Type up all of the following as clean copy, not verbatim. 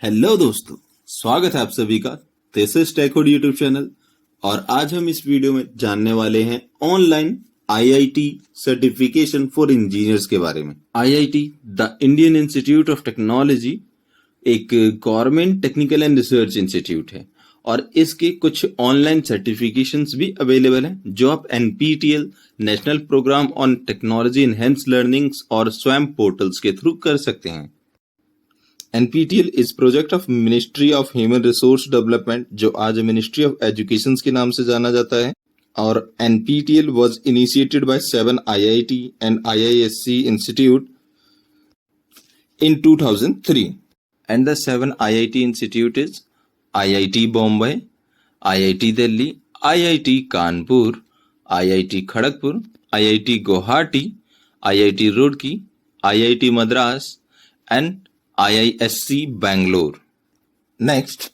Hello दोस्तों, स्वागत है आप सभी का this is Techhood YouTube channel. और आज हम इस वीडियो में जानने वाले हैं online IIT certification for engineers के बारे में। IIT the Indian Institute of Technology एक government technical and research institute है और इसके कुछ ऑनलाइन सर्टिफिकेशंस भी अवेलेबल हैं जो आप NPTEL national programme on technology enhance learnings और स्वयं पोर्टल्स के थ्रू कर सकते हैं। NPTEL is project of ministry of human resource development, जो आज मिनिस्ट्री ऑफ एजुकेशन के नाम से जाना जाता है। और NPTEL was initiated by 7 IIT and IISc institute in 2003, and the 7 IIT institute is IIT Bombay, IIT Delhi, IIT Kanpur, IIT Kharagpur, IIT Guwahati, IIT Roorkee, IIT Madras and IISc Bangalore. Next,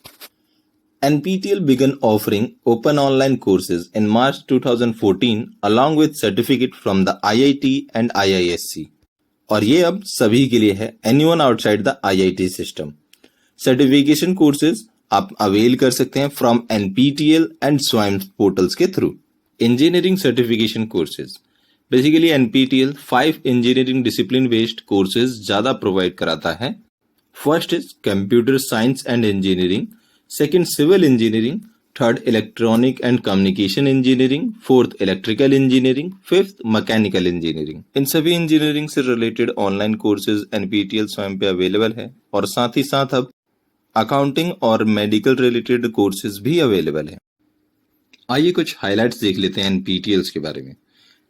NPTEL began offering open online courses in March 2014 along with certificate from the IIT and IISc. और ये अब सभी के लिए है, anyone outside the IIT system. Certification courses आप avail कर सकते हैं from NPTEL and Swayam portals के through. Engineering certification courses basically NPTEL 5 engineering discipline based courses ज्यादा प्रोवाइड कराता है। First is computer science and engineering, second civil engineering, third electronic and communication engineering, fourth electrical engineering, fifth mechanical engineering. इन सभी engineering से related online courses NPTEL स्वयं पे available है और साथ ही साथ अब अकाउंटिंग और मेडिकल रिलेटेड कोर्सेज भी अवेलेबल है। आइए कुछ हाइलाइट्स देख लेते हैं NPTEL के बारे में।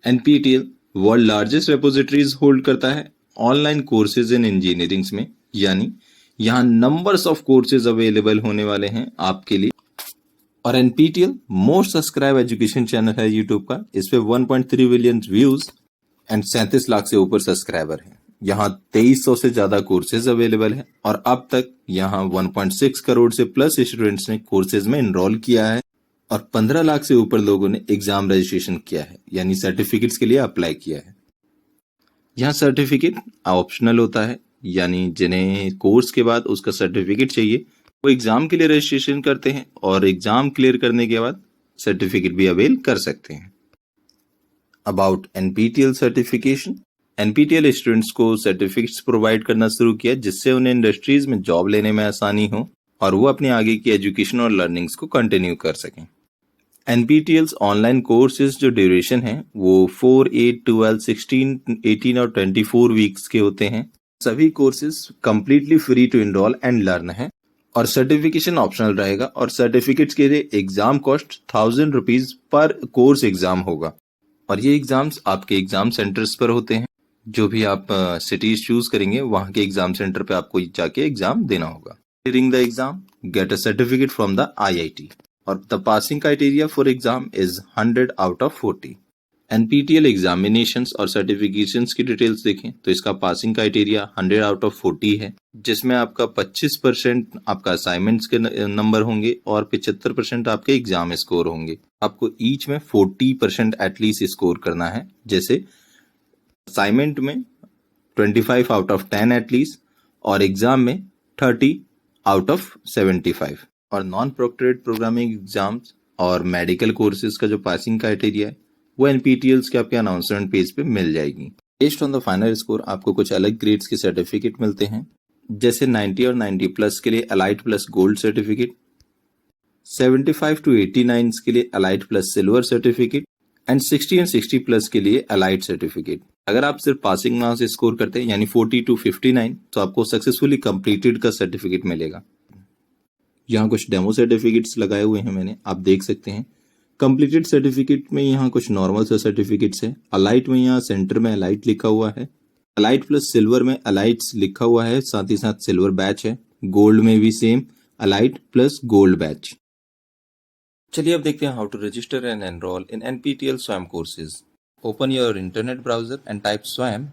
NPTEL world largest repositories hold करता है ऑनलाइन कोर्सेज इन इंजीनियरिंग में, यानी यहाँ नंबर्स ऑफ कोर्सेज अवेलेबल होने वाले हैं आपके लिए। और NPTEL most subscribe education channel है यूट्यूब का। इस पे 1.3 बिलियन व्यूज एंड 37 लाख से ऊपर सब्सक्राइबर हैं। यहाँ 2300 से ज्यादा कोर्सेज अवेलेबल है और अब तक यहाँ 1.6 करोड़ से प्लस स्टूडेंट्स ने कोर्सेज में एनरोल किया है और 15 लाख से ऊपर लोगों ने एग्जाम रजिस्ट्रेशन किया है, यानी सर्टिफिकेट्स के लिए अप्लाई किया है। यहाँ सर्टिफिकेट ऑप्शनल होता है, यानी जिन्हें कोर्स के बाद उसका सर्टिफिकेट चाहिए वो एग्जाम के लिए रजिस्ट्रेशन करते हैं और एग्जाम क्लियर करने के बाद सर्टिफिकेट भी अवेल कर सकते हैं। About NPTEL certification, NPTEL students को सर्टिफिकेट्स प्रोवाइड करना शुरू किया जिससे उन्हें इंडस्ट्रीज में जॉब लेने में आसानी हो और वो अपने आगे की एजुकेशन और लर्निंग्स को कंटिन्यू कर सकें। NPTEL ऑनलाइन कोर्सेज जो ड्यूरेशन है वो 4, 8, 12, 16, 18 और 24 वीक्स के होते हैं। सभी courses completely free to enrol and learn है और सर्टिफिकेशन ऑप्शनल रहेगा और सर्टिफिकेट्स के लिए exam cost 1000 rupees per course exam होगा और ये एग्जाम्स आपके एग्जाम सेंटर्स पर होते हैं। जो भी आप सिटीज चूज करेंगे वहां के एग्जाम सेंटर पे आपको जाके एग्जाम देना होगा। Clearing the exam, get a certificate from the IIT और the passing criteria for exam is 100 out of 40। NPTEL examinations और सर्टिफिकेशंस की डिटेल्स देखें तो इसका पासिंग क्राइटेरिया 100 आउट ऑफ 40 है, जिसमें आपका 25% आपका असाइनमेंट्स के नंबर होंगे और 75% आपके एग्जाम स्कोर होंगे। आपको ईच में 40% एटलीस्ट स्कोर करना है, जैसे असाइनमेंट में 25 आउट ऑफ 10 एटलीस्ट और एग्जाम में 30 आउट ऑफ 75। और नॉन प्रोक्टरेड प्रोग्रामिंग एग्जाम्स और मेडिकल कोर्सेज का जो पासिंग क्राइटेरिया है वो NPTEL के आपके अनाउंसमेंट पेज पे मिल जाएगी। Based on the final score आपको कुछ अलग ग्रेड्स के सर्टिफिकेट मिलते हैं, जैसे 90 और 90 प्लस के लिए elite plus gold certificate, 75 to 89 के लिए elite plus silver certificate and 60 and 60 plus के लिए एलाइट सर्टिफिकेट। अगर आप सिर्फ पासिंग मार्क्स स्कोर करते हैं यानी 40 to 59 तो आपको सक्सेसफुली कंप्लीटेड का सर्टिफिकेट मिलेगा। यहाँ कुछ डेमो सर्टिफिकेट्स लगाए हुए हैं मैंने, आप देख सकते हैं। कंप्लीटेड सर्टिफिकेट में यहाँ कुछ नॉर्मल सा सर्टिफिकेट्स है। अलाइट में यहाँ सेंटर में अलाइट लिखा हुआ है, अलाइट प्लस सिल्वर में अलाइट्स लिखा हुआ है, साथ ही साथ सिल्वर बैच है। गोल्ड में भी same elite plus gold badge. चलिए अब देखते हैं how to register and enrol in NPTEL Swayam courses. Open your internet browser and type Swayam,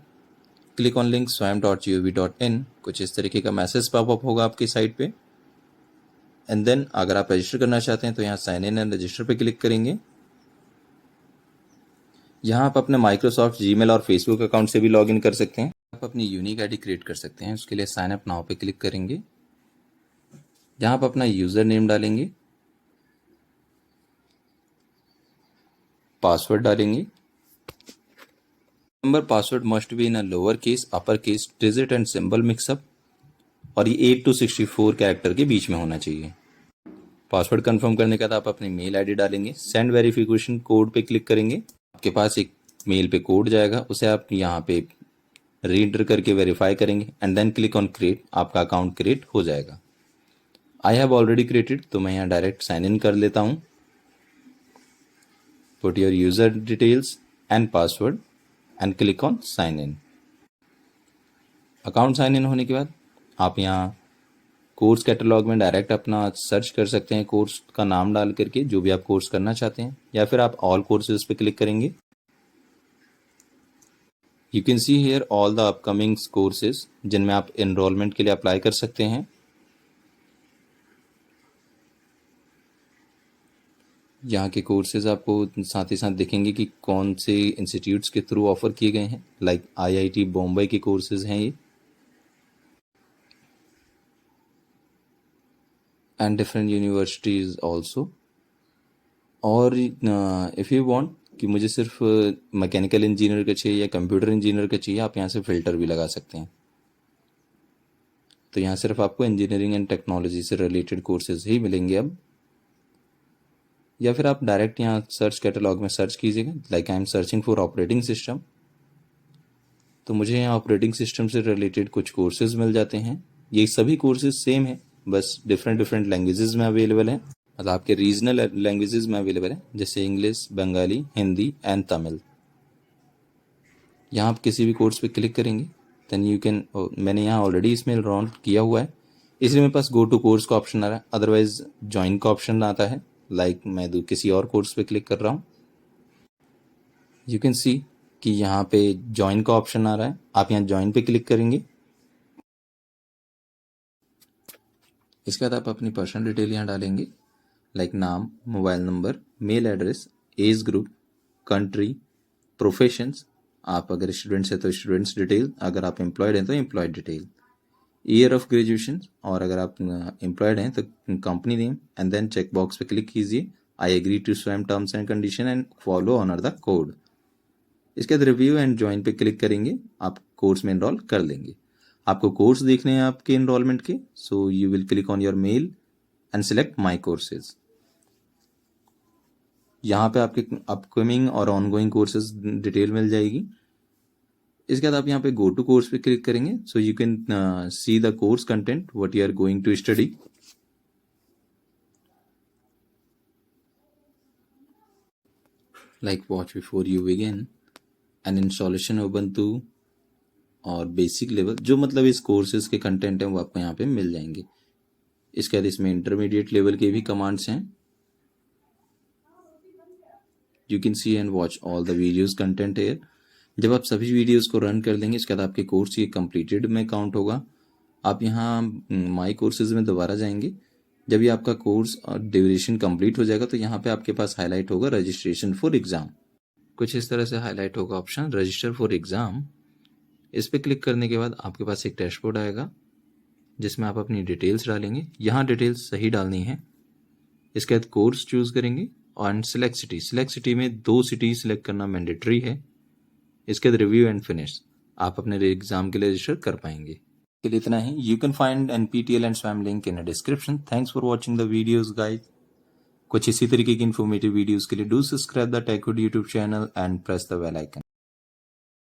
click on link swayam.gov.in। कुछ इस तरीके का मैसेज पॉपअप होगा आपकी साइट पे एंड देन अगर आप रजिस्टर करना चाहते हैं तो यहाँ साइन इन एंड रजिस्टर पे क्लिक करेंगे। यहाँ आप अपने माइक्रोसॉफ्ट जीमेल और फेसबुक अकाउंट से भी लॉगिन कर सकते हैं। आप अपनी यूनिक आईडी क्रिएट कर सकते हैं, उसके लिए साइन अप नाउ पे क्लिक करेंगे जहाँ आप अपना यूज़र नेम डालेंगे, पासवर्ड डालेंगे। Number password must be in a lower case, upper case, digit and symbol mix up, और ये 8 to 64 कैरेक्टर के बीच में होना चाहिए। पासवर्ड कंफर्म करने के बाद आप अपनी मेल आईडी डालेंगे, सेंड वेरिफिकेशन कोड पे क्लिक करेंगे। आपके पास एक मेल पे कोड जाएगा, उसे आप यहाँ पे रीडर करके वेरीफाई करेंगे and then click on create. आपका अकाउंट क्रिएट हो जाएगा। आई हैव ऑलरेडी क्रिएटेड, तो मैं यहाँ डायरेक्ट साइन इन कर लेता हूँ। Put your user details and password and click on sign in. Account sign in होने के बाद आप यहाँ कोर्स कैटलॉग में डायरेक्ट अपना सर्च कर सकते हैं, कोर्स का नाम डाल करके, जो भी आप कोर्स करना चाहते हैं, या फिर आप ऑल कोर्सेज पे क्लिक करेंगे। You can see here all the upcoming courses जिनमें आप एनरोलमेंट के लिए अप्लाई कर सकते हैं। यहाँ के कोर्सेज आपको साथ ही साथ दिखेंगे कि कौन से इंस्टीट्यूट्स के थ्रू ऑफर किए गए हैं। लाइक आईआईटी बॉम्बे के कोर्सेज हैं ये, एंड डिफरेंट यूनिवर्सिटीज ऑल्सो। और इफ़ यू वांट कि मुझे सिर्फ मैकेनिकल इंजीनियर का चाहिए या कंप्यूटर इंजीनियर का चाहिए, आप यहाँ से फ़िल्टर भी लगा सकते हैं। तो यहाँ सिर्फ आपको इंजीनियरिंग एंड टेक्नोलॉजी से रिलेटेड कोर्सेज ही मिलेंगे अब। या फिर आप डायरेक्ट यहाँ सर्च कैटलॉग में सर्च कीजिएगा, like I am searching for operating system, तो मुझे यहाँ ऑपरेटिंग सिस्टम से रिलेटेड कुछ कोर्सेज मिल जाते हैं। ये सभी कोर्सेज सेम है, बस डिफरेंट डिफरेंट लैंग्वेजेस में अवेलेबल है, मतलब आपके रीजनल लैंग्वेजेस में अवेलेबल है, जैसे इंग्लिश, बंगाली, हिंदी एंड तमिल। यहाँ आप किसी भी कोर्स पे क्लिक करेंगे, देन यू कैन, मैंने यहाँ ऑलरेडी इसमें एनरोल किया हुआ है इसलिए मेरे पास गो टू कोर्स का ऑप्शन आ रहा है, अदरवाइज ज्वाइन का ऑप्शन आता है। लाइक मैं किसी और कोर्स पे क्लिक कर रहा हूँ, यू कैन सी कि यहाँ पे ज्वाइन का ऑप्शन आ रहा है। आप यहाँ ज्वाइन पे क्लिक करेंगे। इसके बाद आप अपनी पर्सनल डिटेल यहाँ डालेंगे, लाइक नाम, mobile number, mail address, age group, country, professions. आप अगर स्टूडेंट्स हैं तो स्टूडेंट्स डिटेल, अगर आप एम्प्लॉयड हैं तो employed detail, year of graduation, और अगर आप एम्प्लॉयड हैं तो company name, and then check box पे क्लिक कीजिए, I agree to Swayam terms and condition and follow honour the code. इसके बाद रिव्यू एंड ज्वाइन पे क्लिक करेंगे, आप कोर्स में एनरोल कर लेंगे। आपको कोर्स देखने हैं आपके एनरोलमेंट के, so you will click on your male and select my courses. यहाँ पे आपके अपकमिंग और ऑनगोइंग कोर्सेज डिटेल मिल जाएगी। इसके बाद आप यहाँ पे गो टू कोर्स पे क्लिक करेंगे, so you can see the course content what you are going to study. Like watch before you begin, an installation Ubuntu और बेसिक लेवल, जो मतलब इस कोर्सेज के कंटेंट हैं वो आपको यहाँ पे मिल जाएंगे। इसके बाद इसमें इंटरमीडिएट लेवल के भी कमांड्स हैं। You can see and watch all the videos content here. जब आप सभी वीडियोस को रन कर लेंगे, इसके बाद आपके कोर्स ये कंप्लीटेड में काउंट होगा। आप यहाँ माई कोर्सेज में दोबारा जाएंगे। जब ये आपका कोर्स और ड्यूरेशन कंप्लीट हो जाएगा तो यहाँ पे आपके पास हाईलाइट होगा रजिस्ट्रेशन फॉर एग्जाम। कुछ इस तरह से हाईलाइट होगा ऑप्शन रजिस्टर फॉर एग्जाम। इस पर क्लिक करने के बाद आपके पास एक डैशबोर्ड आएगा जिसमें आप अपनी डिटेल्स डालेंगे। यहाँ डिटेल्स सही डालनी है। इसके बाद कोर्स चूज करेंगे और सिलेक्ट सिटी। सिलेक्ट सिटी में 2 सिटी सिलेक्ट करना मैंडेटरी है। इसके बाद रिव्यू एंड फिनिश, आप अपने एग्जाम के लिए रजिस्टर कर पाएंगे। के लिए इतना ही। You can find NPTEL and Swayam link in description. Thanks for watching the videos guys. कुछ इसी तरीके की इन्फॉर्मेटिव वीडियोस के लिए do subscribe the Techhood YouTube channel and press the bell icon.